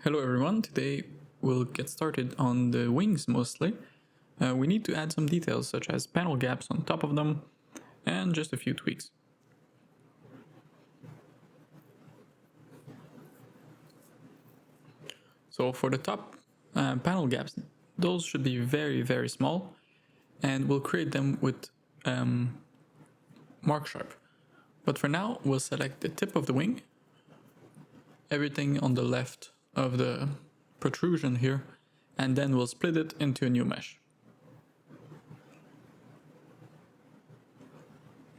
Hello everyone, today we'll get started on the wings mostly. We need to add some details such as panel gaps on top of them and just a few tweaks. So for the top panel gaps, those should be very small, and we'll create them with Mark Sharp. But for now, we'll select the tip of the wing, everything on the left of the protrusion here, and then we'll split it into a new mesh.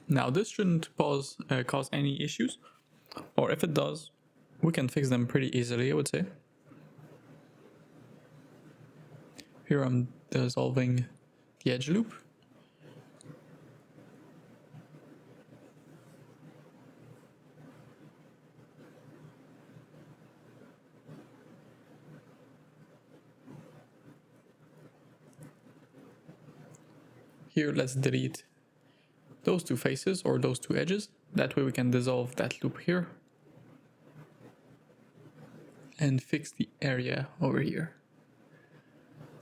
Now this shouldn't cause any issues, or if it does, we can fix them pretty easily, I would say. Here I'm dissolving the edge loop. Here let's delete those two faces or those two edges. That way we can dissolve that loop here and fix the area over here.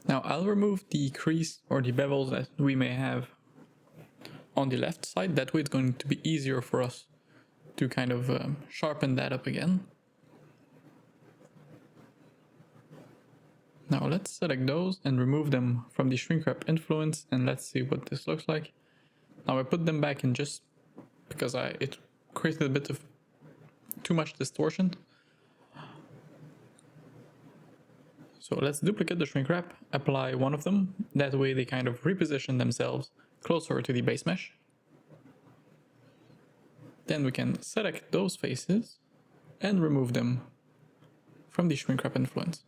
Now I'll remove the crease or the bevels that we may have on the left side. That way it's going to be easier for us to kind of sharpen that up again. Now let's select those and remove them from the shrink wrap influence, and let's see what this looks like. Now I put them back in just because it created a bit of too much distortion. So let's duplicate the shrink wrap, apply one of them, that way they kind of reposition themselves closer to the base mesh. Then we can select those faces and remove them from the shrink wrap influence.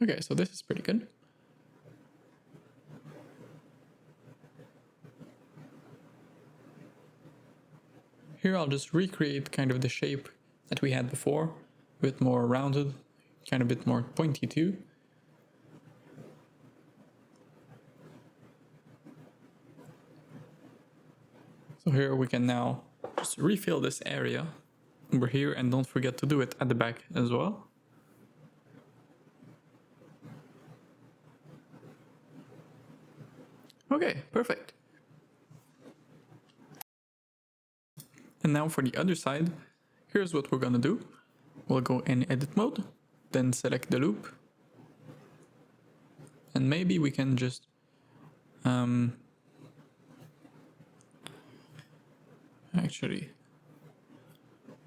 Okay, so this is pretty good. Here I'll just recreate kind of the shape that we had before, a bit more rounded, kind of a bit more pointy too. So here we can now just refill this area over here, and don't forget to do it at the back as well. Okay, perfect. And now for the other side, here's what we're gonna do. We'll go in edit mode, then select the loop. And maybe we can just actually,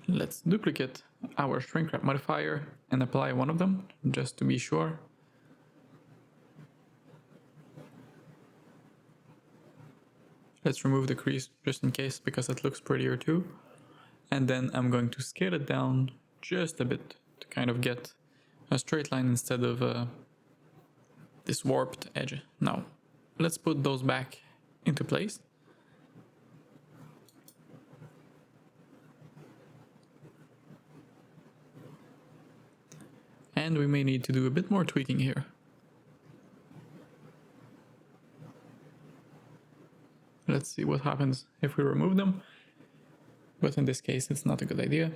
let's duplicate our shrink wrap modifier and apply one of them just to be sure. Let's remove the crease just in case, because it looks prettier too. And then I'm going to scale it down just a bit to kind of get a straight line instead of this warped edge. Now, let's put those back into place. And we may need to do a bit more tweaking here. Let's see what happens if we remove them, but in this case it's not a good idea.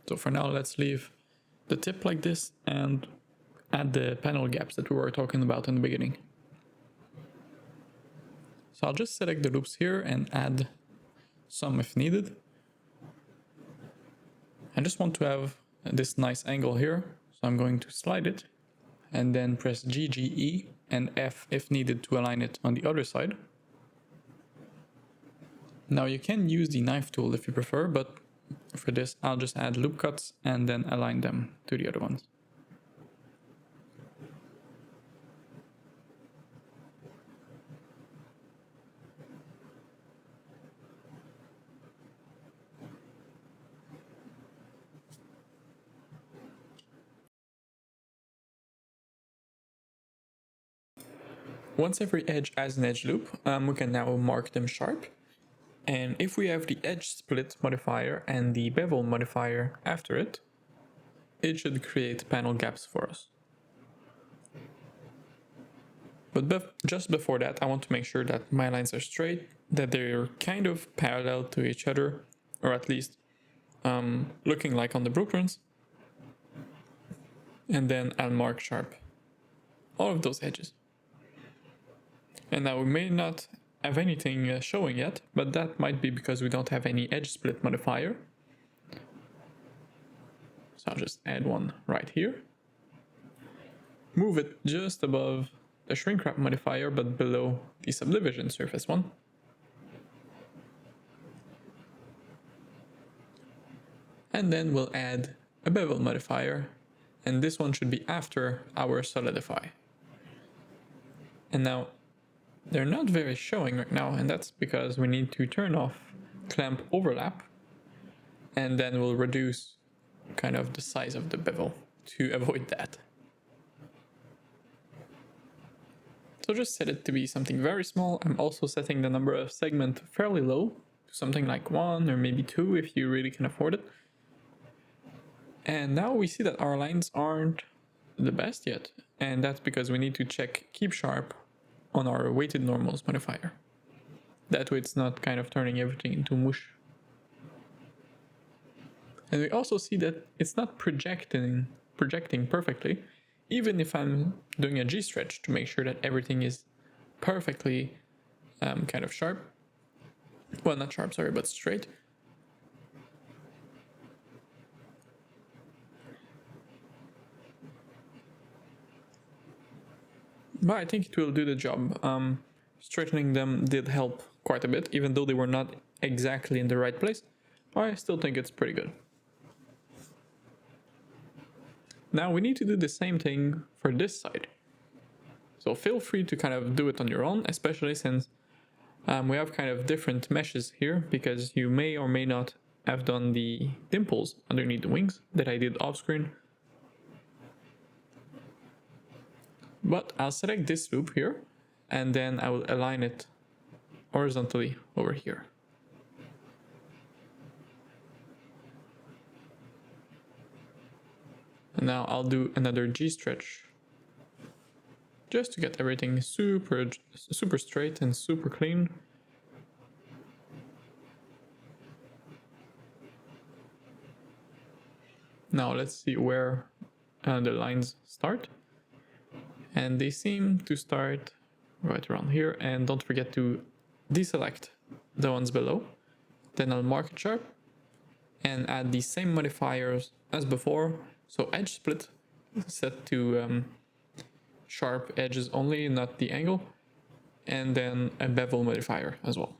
So for now, let's leave the tip like this and add the panel gaps that we were talking about in the beginning. So I'll just select the loops here and add some if needed. I just want to have this nice angle here, so I'm going to slide it and then press G, G, E and F if needed to align it on the other side. Now you can use the knife tool if you prefer, but for this I'll just add loop cuts and then align them to the other ones. Once every edge has an edge loop, we can now mark them sharp. And if we have the edge split modifier and the bevel modifier after it, it should create panel gaps for us. But just before that, I want to make sure that my lines are straight, that they're kind of parallel to each other, or at least looking like on the blueprints. And then I'll mark sharp all of those edges. And now we may not have anything showing yet, but that might be because we don't have any edge split modifier. So I'll just add one right here. Move it just above the shrink wrap modifier, but below the subdivision surface one. And then we'll add a bevel modifier, and this one should be after our solidify. And now they're not very showing right now, and that's because we need to turn off clamp overlap, and then we'll reduce kind of the size of the bevel to avoid that. So just set it to be something very small. I'm also setting the number of segment fairly low, something like 1 or maybe 2 if you really can afford it. And now we see that our lines aren't the best yet, and that's because we need to check keep sharp on our weighted normals modifier. That way it's not kind of turning everything into mush. And we also see that it's not projecting perfectly, even if I'm doing a G-stretch to make sure that everything is perfectly kind of sharp. Well, not sharp, sorry, but straight. But I think it will do the job. Straightening them did help quite a bit, even though they were not exactly in the right place. I still think it's pretty good. Now we need to do the same thing for this side. So feel free to kind of do it on your own, especially since we have kind of different meshes here, because you may or may not have done the dimples underneath the wings that I did off screen. But I'll select this loop here, and then I will align it horizontally over here. And now I'll do another G-stretch just to get everything super straight and super clean. Now let's see where the lines start. And they seem to start right around here, and don't forget to deselect the ones below. Then I'll mark it sharp and add the same modifiers as before. So edge split set to sharp edges only, not the angle, and then a bevel modifier as well.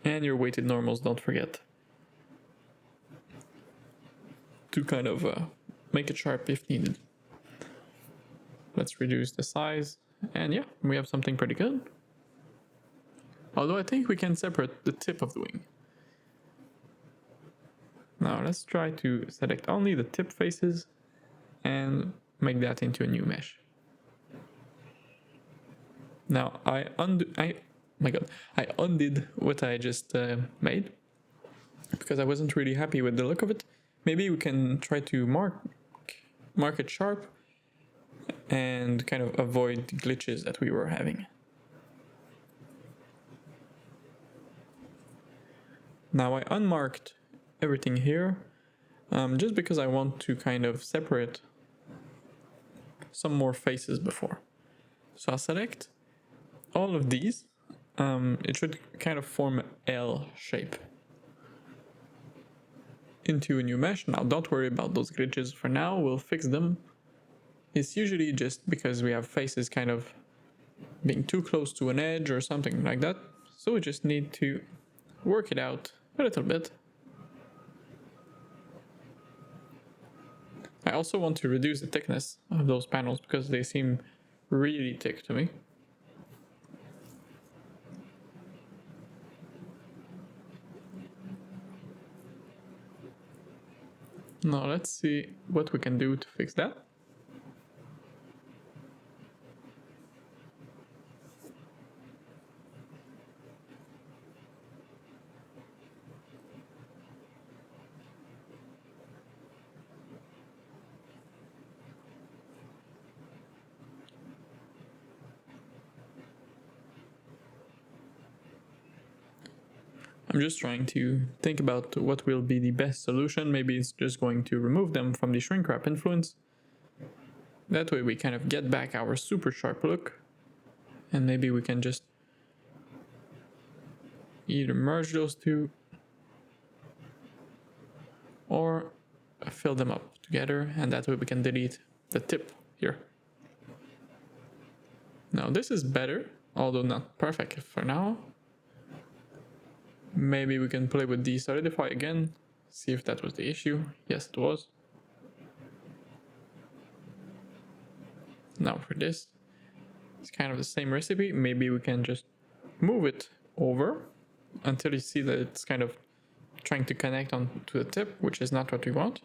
And your weighted normals, don't forget to kind of make it sharp if needed. Let's reduce the size, and yeah, we have something pretty good. Although I think we can separate the tip of the wing. Now let's try to select only the tip faces and make that into a new mesh. Now I undid what I just made because I wasn't really happy with the look of it. Maybe we can try to mark it sharp and kind of avoid the glitches that we were having. Now I unmarked everything here just because I want to kind of separate some more faces before. So I'll select all of these. It should kind of form an L shape into a new mesh. Now don't worry about those glitches for now, we'll fix them. It's usually just because we have faces kind of being too close to an edge or something like that. So we just need to work it out a little bit. I also want to reduce the thickness of those panels because they seem really thick to me. Now let's see what we can do to fix that. I'm just trying to think about what will be the best solution. Maybe it's just going to remove them from the shrink wrap influence. That way we kind of get back our super sharp look, and maybe we can just either merge those two or fill them up together, and that way we can delete the tip here. Now this is better, although not perfect for now. Maybe we can play with the solidify again, see if that was the issue. Yes, it was. Now for this, it's kind of the same recipe. Maybe we can just move it over until you see that it's kind of trying to connect on to the tip, which is not what we want.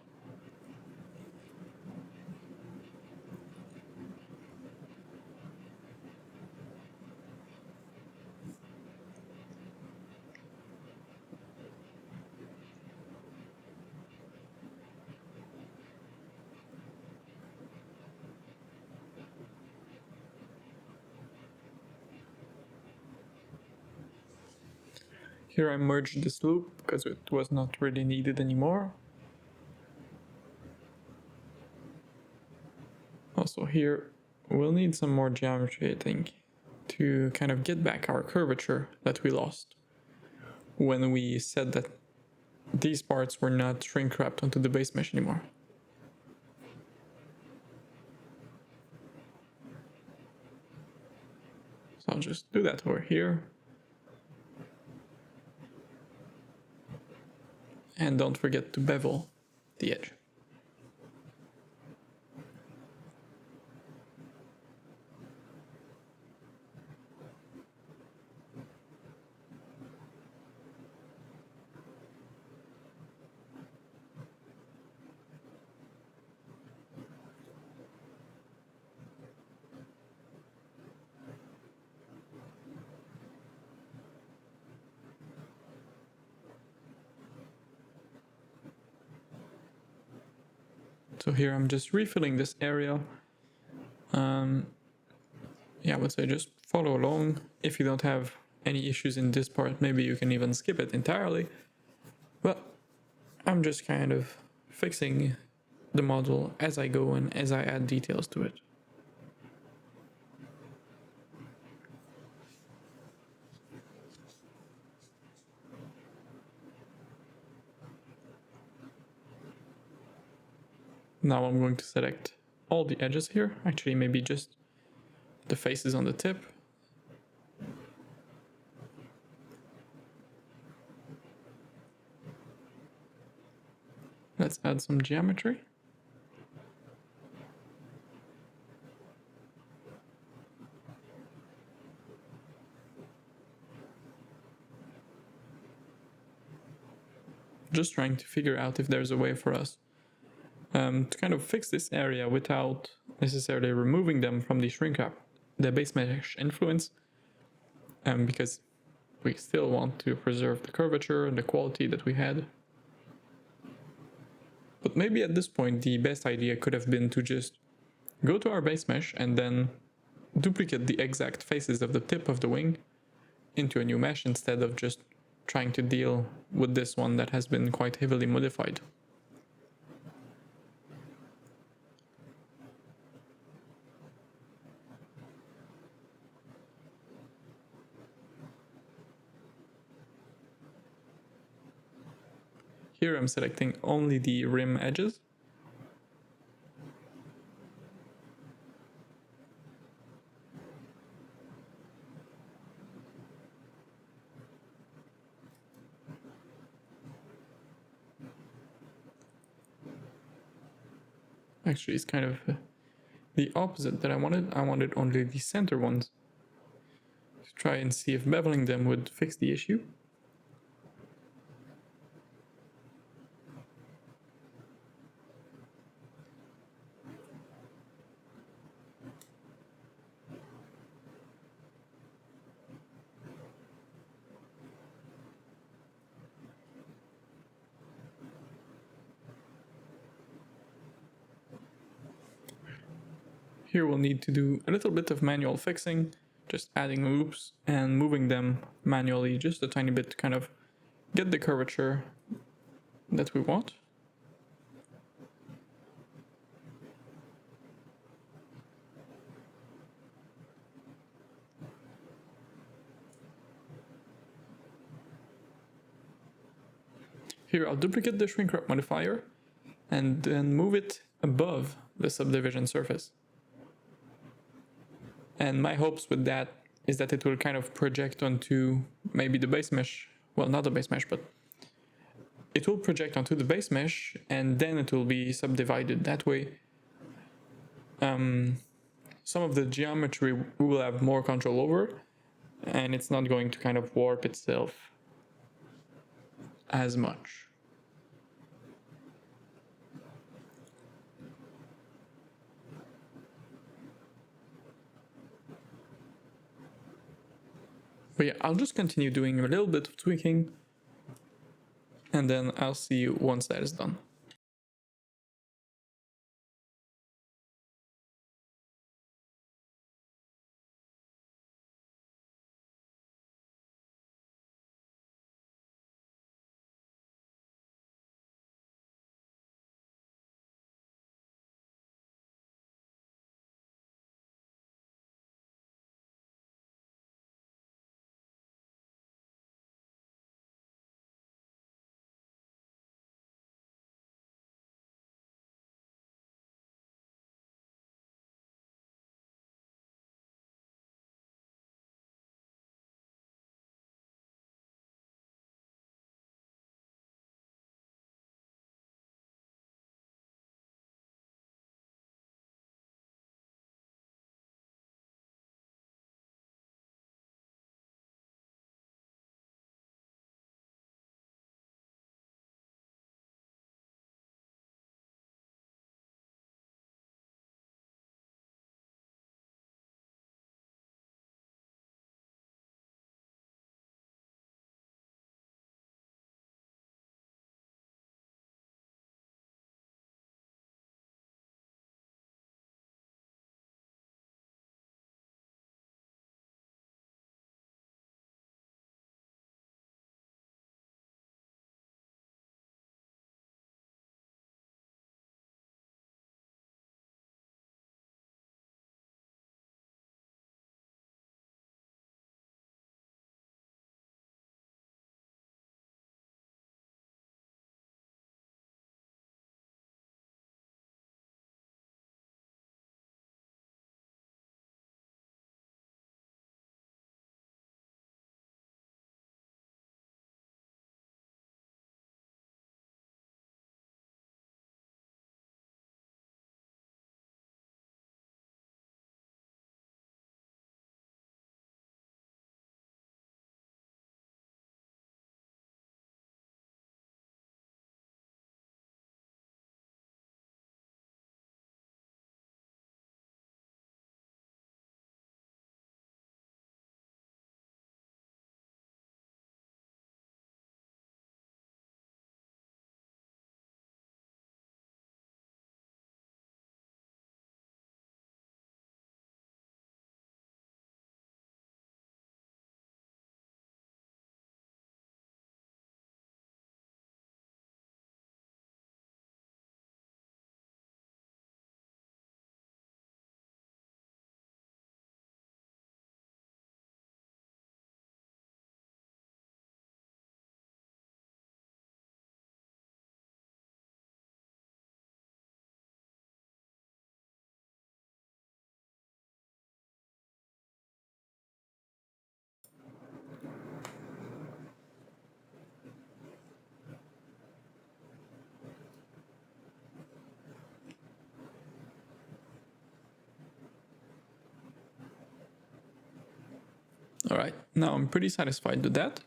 Here I merged this loop because it was not really needed anymore. Also here, we'll need some more geometry, I think, to kind of get back our curvature that we lost when we said that these parts were not shrink wrapped onto the base mesh anymore. So I'll just do that over here. And don't forget to bevel the edge. So here I'm just refilling this area. Yeah, I would say just follow along. If you don't have any issues in this part, maybe you can even skip it entirely. But I'm just kind of fixing the model as I go and as I add details to it. Now I'm going to select all the edges here. Actually, maybe just the faces on the tip. Let's add some geometry. Just trying to figure out if there's a way for us to kind of fix this area without necessarily removing them from the shrink wrap, the base mesh influence, because we still want to preserve the curvature and the quality that we had. But maybe at this point the best idea could have been to just go to our base mesh and then duplicate the exact faces of the tip of the wing into a new mesh instead of just trying to deal with this one that has been quite heavily modified. Here I'm selecting only the rim edges. Actually, it's kind of the opposite that I wanted. I wanted only the center ones to try and see if beveling them would fix the issue. here we'll need to do a little bit of manual fixing, just adding loops and moving them manually just a tiny bit to kind of get the curvature that we want. Here I'll duplicate the shrink wrap modifier and then move it above the subdivision surface. And my hopes with that is that it will kind of project onto maybe the base mesh. Well, not the base mesh, but it will project onto the base mesh and then it will be subdivided. That way, some of the geometry we will have more control over and it's not going to kind of warp itself as much. But yeah, I'll just continue doing a little bit of tweaking and then I'll see you once that is done. Alright, now I'm pretty satisfied with that.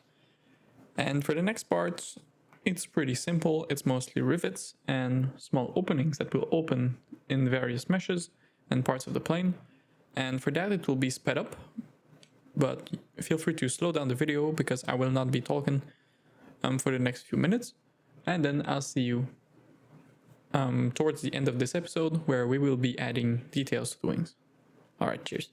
And for the next part, it's pretty simple. It's mostly rivets and small openings that will open in various meshes and parts of the plane. And for that it will be sped up, but feel free to slow down the video because I will not be talking for the next few minutes. And then I'll see you towards the end of this episode, where we will be adding details to the wings. All right, cheers.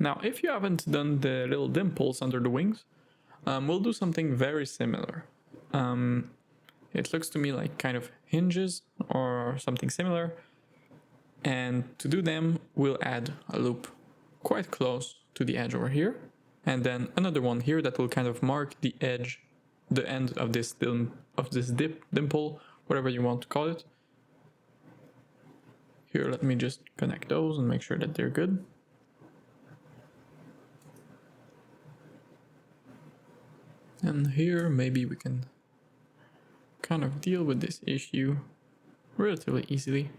Now, if you haven't done the little dimples under the wings, we'll do something very similar. It looks to me like kind of hinges or something similar. And to do them, we'll add a loop quite close to the edge over here. And then another one here that will kind of mark the edge, the end of this dimple, whatever you want to call it. Here, let me just connect those and make sure that they're good. And here maybe we can kind of deal with this issue relatively easily.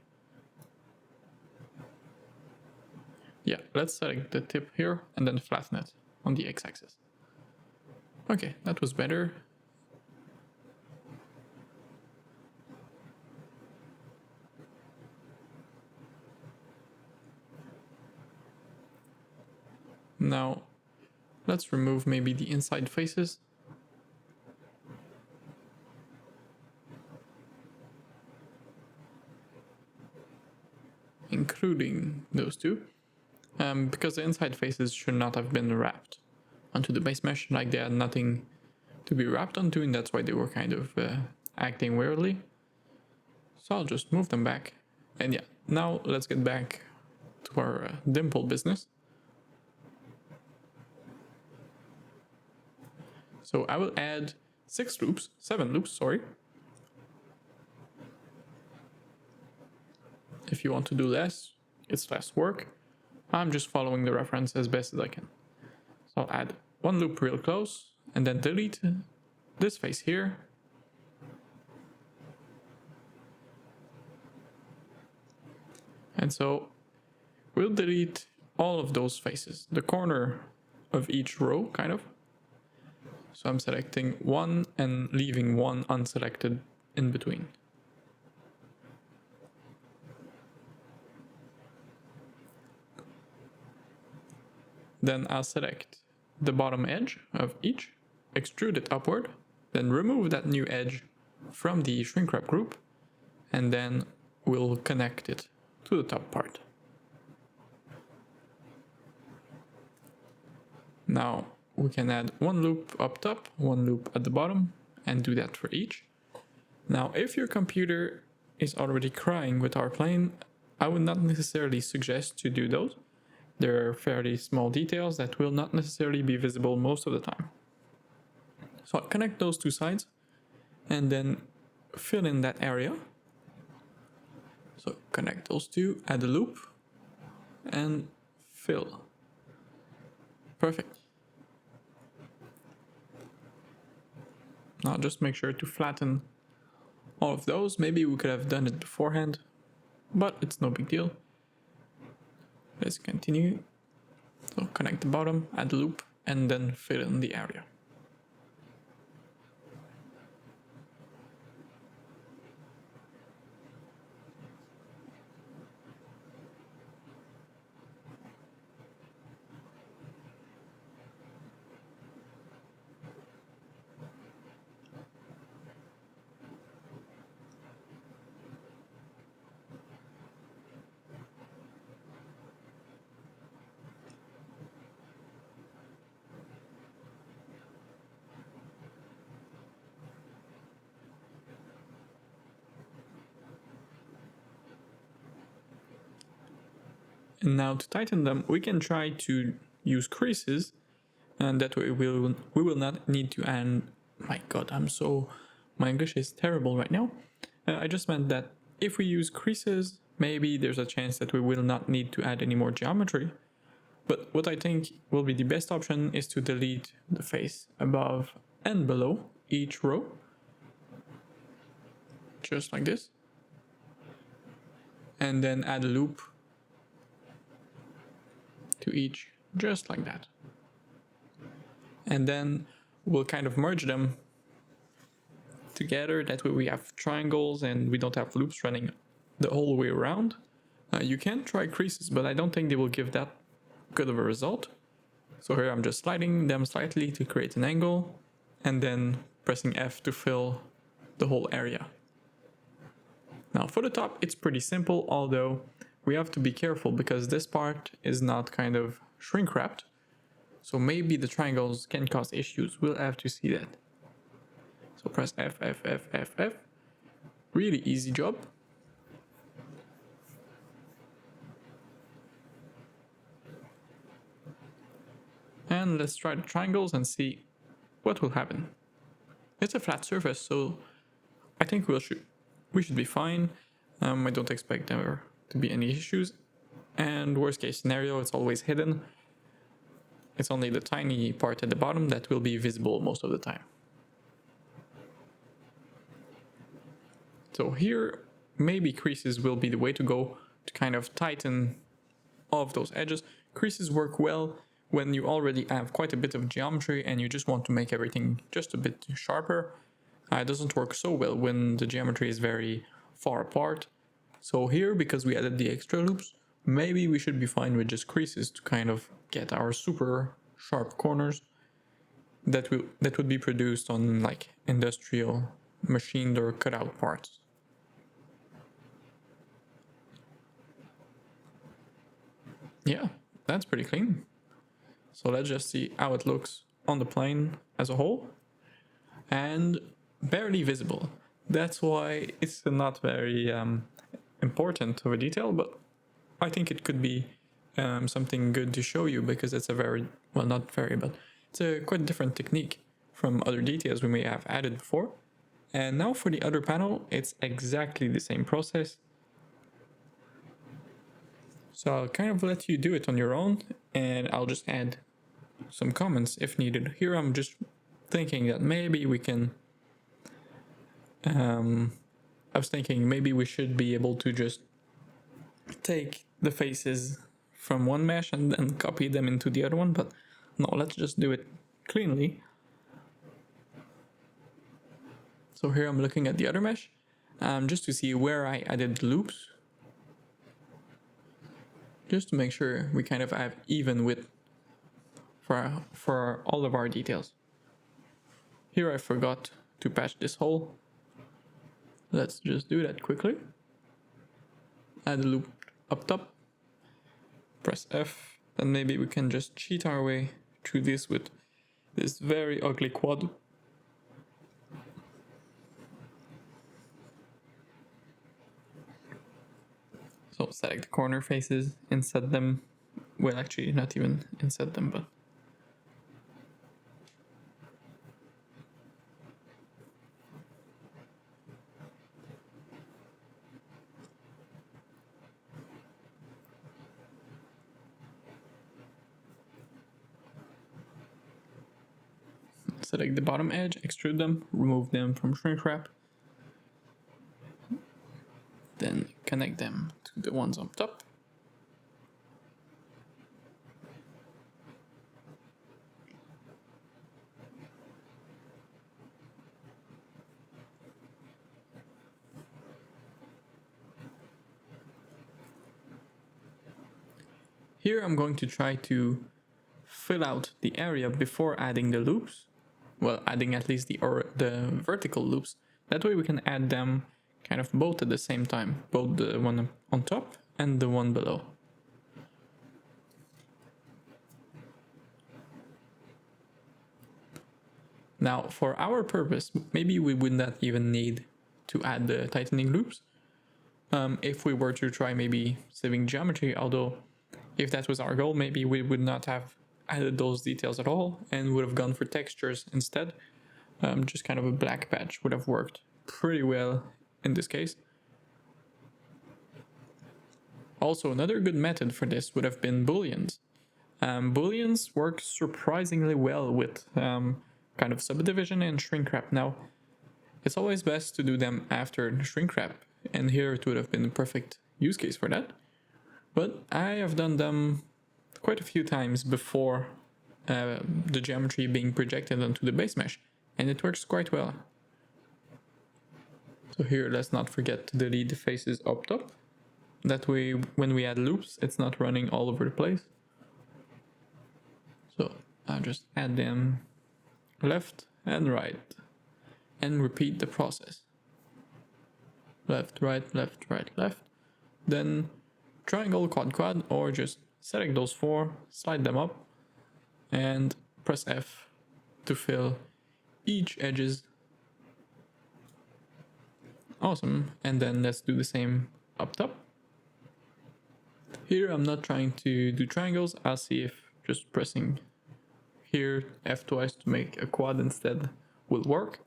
Yeah, let's select the tip here and then flatten it on the x-axis. Okay, that was better. Now, let's remove maybe the inside faces. Including those two. Because the inside faces should not have been wrapped onto the base mesh, like they had nothing to be wrapped onto, and that's why they were kind of acting weirdly. So I'll just move them back. And yeah, now let's get back to our dimple business. So I will add 7 loops, sorry. If you want to do less, it's less work. I'm just following the reference as best as I can. So I'll add 1 loop real close and then delete this face here. And so we'll delete all of those faces, the corner of each row, kind of. So I'm selecting 1 and leaving 1 unselected in between. Then I'll select the bottom edge of each, extrude it upward, then remove that new edge from the shrink wrap group, and then we'll connect it to the top part. Now we can add 1 loop up top, 1 loop at the bottom, and do that for each. Now if your computer is already crying with our plane, I would not necessarily suggest to do those. There are fairly small details that will not necessarily be visible most of the time. So I'll connect those two sides and then fill in that area. So connect those two, add a loop, and fill. Perfect. Now just make sure to flatten all of those. Maybe we could have done it beforehand, but it's no big deal. Let's continue. So connect the bottom, add a loop, and then fill in the area. And now to tighten them, we can try to use creases, and that way we will not need to add. My God, my English is terrible right now. I just meant that if we use creases, maybe there's a chance that we will not need to add any more geometry. But what I think will be the best option is to delete the face above and below each row, just like this, and then add a loop to each, just like that. And then we'll kind of merge them together. That way we have triangles and we don't have loops running the whole way around. You can try creases, but I don't think they will give that good of a result. So here I'm just sliding them slightly to create an angle, and then pressing F to fill the whole area. Now for the top, it's pretty simple, although we have to be careful because this part is not kind of shrink wrapped. So maybe the triangles can cause issues. We'll have to see that. So press F, F, F, F, F. Really easy job. And let's try the triangles and see what will happen. It's a flat surface, so I think we should be fine. I don't expect there to be any issues. And worst case scenario, it's always hidden. It's only the tiny part at the bottom that will be visible most of the time. So here, maybe creases will be the way to go to kind of tighten off those edges. Creases work well when you already have quite a bit of geometry and you just want to make everything just a bit sharper. It doesn't work so well when the geometry is very far apart. So here, because we added the extra loops, maybe we should be fine with just creases to kind of get our super sharp corners that would be produced on like industrial machined or cut out parts. Yeah, that's pretty clean. So let's just see how it looks on the plane as a whole. And barely visible. That's why it's not very important of a detail, but I think it could be something good to show you because it's a very, well, not very, but it's a quite different technique from other details we may have added before. And now for the other panel, it's exactly the same process. So I'll kind of let you do it on your own, and I'll just add some comments if needed. Here I'm just thinking that maybe we can... I was thinking maybe we should be able to just take the faces from one mesh and then copy them into the other one, but no, let's just do it cleanly. So here I'm looking at the other mesh, just to see where I added loops. Just to make sure we kind of have even width for all of our details. Here I forgot to patch this hole. Let's just do that quickly. Add a loop up top. Press F. Then maybe we can just cheat our way through this with this very ugly quad. So select the corner faces, inset them. Well, actually, not even inset them, but select the bottom edge, extrude them, remove them from shrink wrap, then connect them to the ones on top. Here I'm going to try to fill out the area before adding the loops. Well, adding at least the vertical loops. That way we can add them kind of both at the same time, both the one on top and the one below. Now, for our purpose, maybe we would not even need to add the tightening loops. If we were to try maybe saving geometry, although if that was our goal, maybe we would not have added those details at all and would have gone for textures instead. Just kind of a black patch would have worked pretty well in this case. Also, another good method for this would have been booleans. Booleans work surprisingly well with kind of subdivision and shrink wrap. Now, it's always best to do them after the shrink wrap, and here it would have been a perfect use case for that. But I have done them quite a few times before the geometry being projected onto the base mesh, and it works quite well. So here, let's not forget to delete the faces up top. That way, when we add loops, it's not running all over the place. So I'll just add them left and right and repeat the process. Left, right, left, right, left. Then triangle, quad, quad, or just select those four, slide them up, and press F to fill each edges. Awesome. And then let's do the same up top. Here I'm not trying to do triangles. I'll see if just pressing here F twice to make a quad instead will work.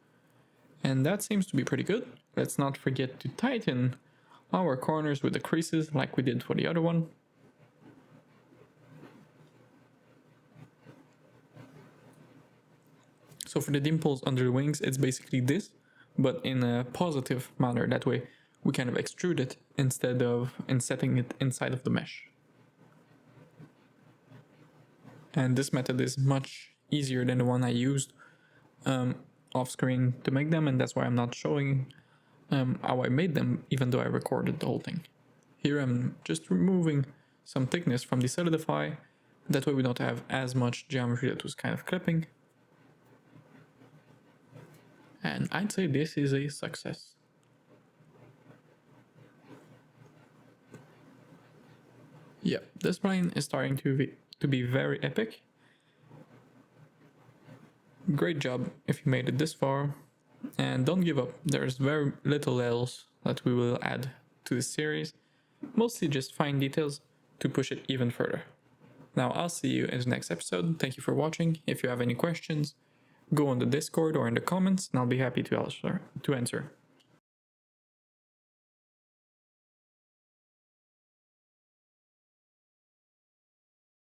And that seems to be pretty good. Let's not forget to tighten our corners with the creases like we did for the other one. So for the dimples under the wings, it's basically this, but in a positive manner. That way we kind of extrude it instead of insetting it inside of the mesh. And this method is much easier than the one I used off screen to make them, and that's why I'm not showing how I made them, even though I recorded the whole thing. Here I'm just removing some thickness from the solidify, that way we don't have as much geometry that was kind of clipping. And I'd say this is a success. Yeah, this line is starting to be very epic. Great job if you made it this far, and don't give up. There's very little else that we will add to this series, mostly just fine details to push it even further. Now I'll see you in the next episode. Thank you for watching. If you have any questions, go on the Discord or in the comments and I'll be happy to answer.